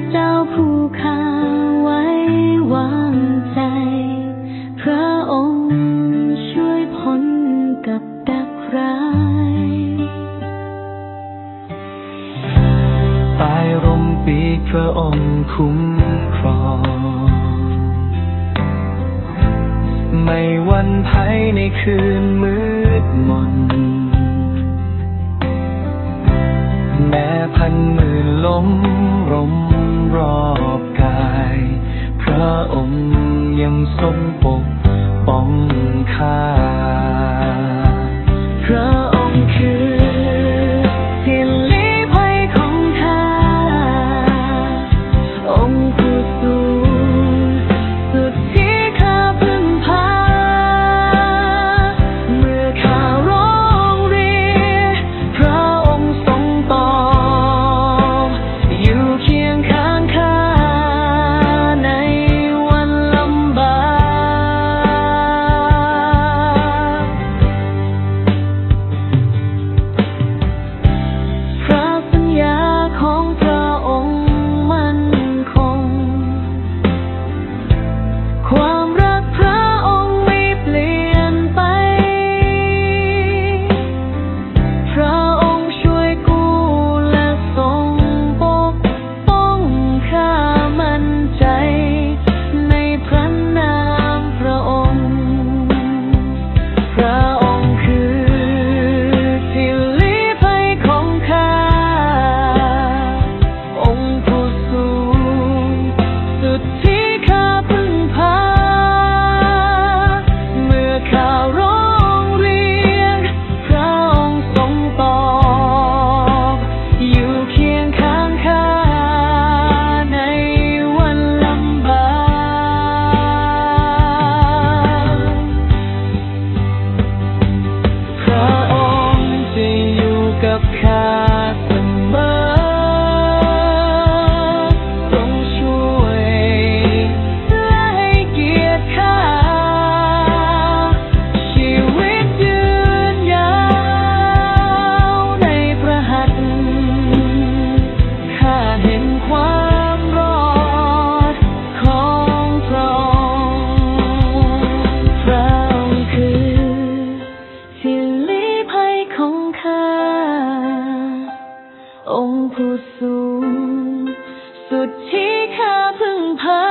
เจ้าผู้ข้าไว้วางใจพระองค์ช่วยพ้นกับดักร้ายใต้ร่มปีกพระองค์คุ้มครองไม่หวั่นภัยในคืนมืดมนแม้พันหมื่นลมรมรอบกายพระองค์ยังทรงปกป้องข้าพระองค์คือที่ลี้ภัยของข้าองค์ผู้สูงสุดที่ข้าพึ่งพาเมื่อข้าร้องเรียกพระองค์ทรงตอบอยู่เคียงข้างข้าในวันลำบากพระสัญญาของพระองค์มั่นคงความรักพระองค์ไม่เปลี่ยนไปพระองค์ช่วยกู้และทรงปกป้องข้ามั่นใจในพระนามพระองค์พระองค์คือที่ลี้ภัยของข้าองค์ผู้สูงสุดที่ข้าพึ่งพาเมื่อข้าร้องเรียกพระองค์ทรงตอบอยู่เคียงข้างข้าในวันลำบากพระองค์จะอยู่กับข้าเสมอทรงช่วยและให้เกียรติข้าชีวิตยืนยาวในพระหัตถ์ข้าเห็นความรอดของพระองค์พระองค์คือที่ลี้ภัยของข้าองค์ผู้สูงสุดที่ข้าพึ่งพา